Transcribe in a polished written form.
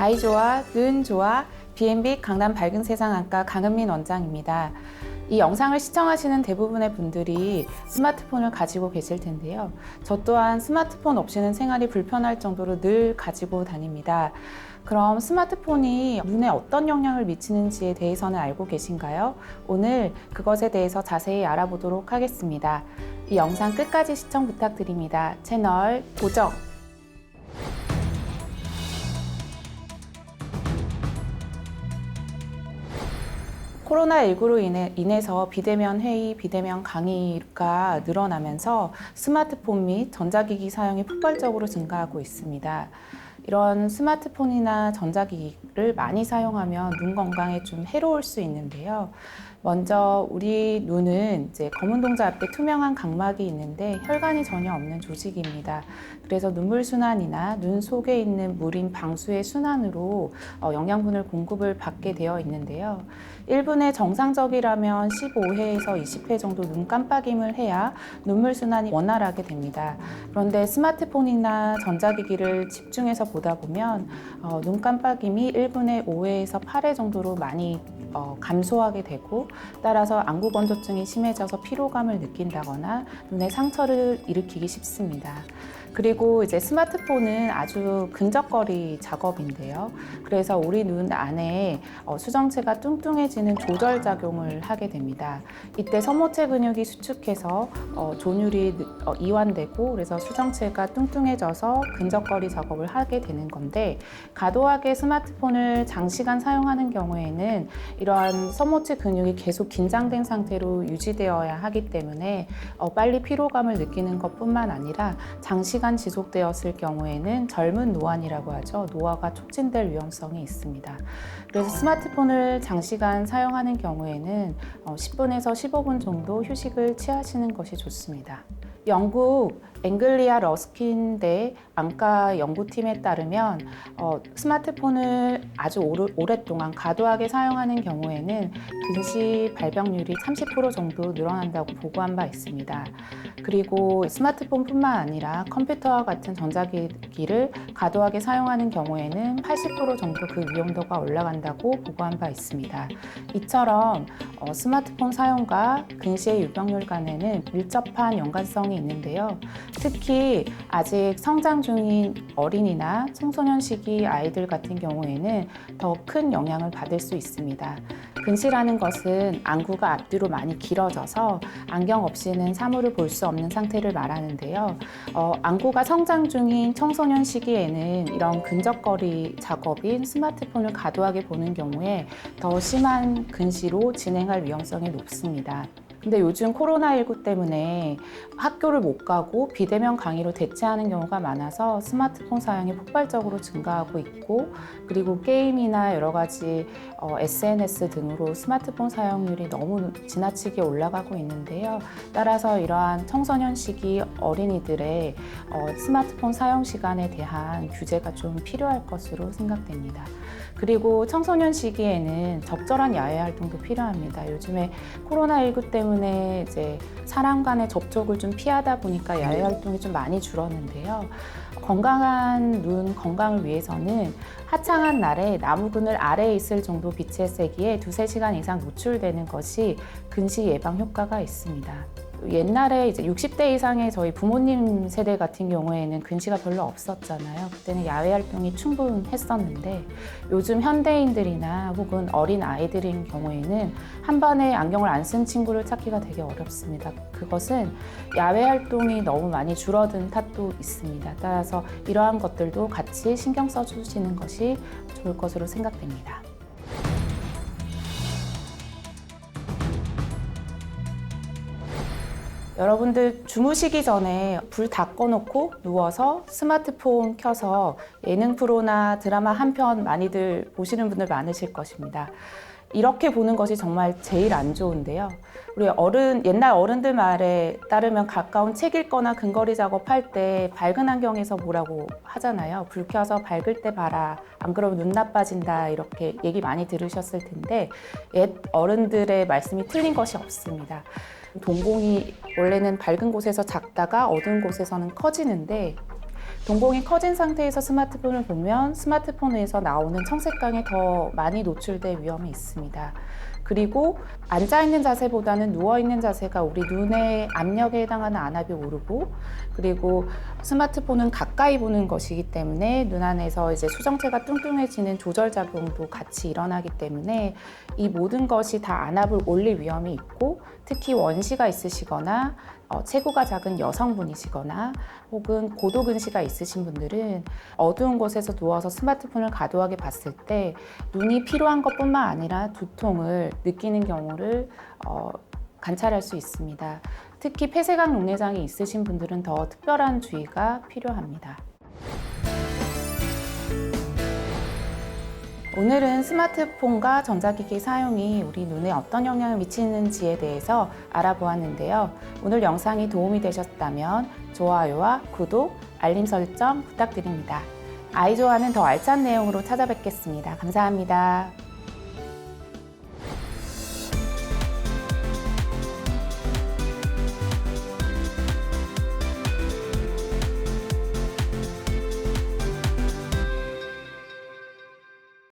아이 좋아, 눈 좋아, B&B 강남 밝은 세상 안과 강은민 원장입니다. 이 영상을 시청하시는 대부분의 분들이 스마트폰을 가지고 계실 텐데요. 저 또한 스마트폰 없이는 생활이 불편할 정도로 늘 가지고 다닙니다. 그럼 스마트폰이 눈에 어떤 영향을 미치는지에 대해서는 알고 계신가요? 오늘 그것에 대해서 자세히 알아보도록 하겠습니다. 이 영상 끝까지 시청 부탁드립니다. 채널 고정! 코로나19로 인해서 비대면 회의, 비대면 강의가 늘어나면서 스마트폰 및 전자기기 사용이 폭발적으로 증가하고 있습니다. 이런 스마트폰이나 전자기기를 많이 사용하면 눈 건강에 좀 해로울 수 있는데요. 먼저 우리 눈은 이제 검은 동자 앞에 투명한 각막이 있는데 혈관이 전혀 없는 조직입니다. 그래서 눈물 순환이나 눈 속에 있는 물인 방수의 순환으로 영양분을 공급을 받게 되어 있는데요. 1분에 정상적이라면 15회에서 20회 정도 눈 깜빡임을 해야 눈물 순환이 원활하게 됩니다. 그런데 스마트폰이나 전자기기를 집중해서 보다 보면 눈 깜빡임이 1분에 5회에서 8회 정도로 많이 감소하게 되고, 따라서 안구 건조증이 심해져서 피로감을 느낀다거나 눈에 상처를 일으키기 쉽습니다. 그리고 이제 스마트폰은 아주 근적거리 작업인데요. 그래서 우리 눈 안에 수정체가 뚱뚱해지는 조절 작용을 하게 됩니다. 이때 섬모체 근육이 수축해서 존율이 이완되고, 그래서 수정체가 뚱뚱해져서 근적거리 작업을 하게 되는 건데, 과도하게 스마트폰을 장시간 사용하는 경우에는 이러한 섬모체 근육이 계속 긴장된 상태로 유지되어야 하기 때문에 빨리 피로감을 느끼는 것뿐만 아니라 장시간 지속되었을 경우에는 젊은 노안이라고 하죠. 노화가 촉진될 위험성이 있습니다. 그래서 스마트폰을 장시간 사용하는 경우에는 10분에서 15분 정도 휴식을 취하시는 것이 좋습니다. 영국 앵글리아 러스킨대 안과 연구팀에 따르면 스마트폰을 아주 오랫동안 과도하게 사용하는 경우에는 근시 발병률이 30% 정도 늘어난다고 보고한 바 있습니다. 그리고 스마트폰뿐만 아니라 컴퓨터와 같은 전자기기를 과도하게 사용하는 경우에는 80% 정도 그 위험도가 올라간다고 보고한 바 있습니다. 이처럼 스마트폰 사용과 근시의 유병률 간에는 밀접한 연관성이 있는데요. 특히 아직 성장 중인 어린이나 청소년 시기 아이들 같은 경우에는 더 큰 영향을 받을 수 있습니다. 근시라는 것은 안구가 앞뒤로 많이 길어져서 안경 없이는 사물을 볼 수 없는 상태를 말하는데요. 안구가 성장 중인 청소년 시기에는 이런 근적거리 작업인 스마트폰을 과도하게 보는 경우에 더 심한 근시로 진행할 위험성이 높습니다. 근데 요즘 코로나19 때문에 학교를 못 가고 비대면 강의로 대체하는 경우가 많아서 스마트폰 사용이 폭발적으로 증가하고 있고, 그리고 게임이나 여러 가지 SNS 등으로 스마트폰 사용률이 너무 지나치게 올라가고 있는데요. 따라서 이러한 청소년 시기 어린이들의 스마트폰 사용 시간에 대한 규제가 좀 필요할 것으로 생각됩니다. 그리고 청소년 시기에는 적절한 야외 활동도 필요합니다. 요즘에 코로나19 때문에 이제 사람 간의 접촉을 좀 피하다 보니까 야외 활동이 좀 많이 줄었는데요. 건강한 눈 건강을 위해서는 화창한 날에 나무 그늘 아래에 있을 정도 빛의 세기에 2~3시간 이상 노출되는 것이 근시 예방 효과가 있습니다. 옛날에 이제 60대 이상의 저희 부모님 세대 같은 경우에는 근시가 별로 없었잖아요. 그때는 야외 활동이 충분했었는데, 요즘 현대인들이나 혹은 어린 아이들인 경우에는 한 번에 안경을 안 쓴 친구를 찾기가 되게 어렵습니다. 그것은 야외 활동이 너무 많이 줄어든 탓도 있습니다. 따라서 이러한 것들도 같이 신경 써주시는 것이 좋을 것으로 생각됩니다. 여러분들 주무시기 전에 불 다 꺼놓고 누워서 스마트폰 켜서 예능 프로나 드라마 한 편 많이들 보시는 분들 많으실 것입니다. 이렇게 보는 것이 정말 제일 안 좋은데요. 우리 옛날 어른들 말에 따르면 가까운 책 읽거나 근거리 작업할 때 밝은 안경에서 보라고 하잖아요. 불 켜서 밝을 때 봐라. 안 그러면 눈 나빠진다. 이렇게 얘기 많이 들으셨을 텐데, 옛 어른들의 말씀이 틀린 것이 없습니다. 동공이 원래는 밝은 곳에서 작다가 어두운 곳에서는 커지는데, 동공이 커진 상태에서 스마트폰을 보면 스마트폰에서 나오는 청색광에 더 많이 노출될 위험이 있습니다. 그리고 앉아있는 자세보다는 누워있는 자세가 우리 눈의 압력에 해당하는 안압이 오르고, 그리고 스마트폰은 가까이 보는 것이기 때문에 눈 안에서 이제 수정체가 뚱뚱해지는 조절작용도 같이 일어나기 때문에 이 모든 것이 다 안압을 올릴 위험이 있고, 특히 원시가 있으시거나 체구가 작은 여성분이시거나 혹은 고도근시가 있으신 분들은 어두운 곳에서 누워서 스마트폰을 과도하게 봤을 때 눈이 피로한 것뿐만 아니라 두통을 느끼는 경우를 관찰할 수 있습니다. 특히 폐쇄각 녹내장이 있으신 분들은 더 특별한 주의가 필요합니다. 오늘은 스마트폰과 전자기기 사용이 우리 눈에 어떤 영향을 미치는지에 대해서 알아보았는데요. 오늘 영상이 도움이 되셨다면 좋아요와 구독, 알림 설정 부탁드립니다. 아이조아는 더 알찬 내용으로 찾아뵙겠습니다. 감사합니다.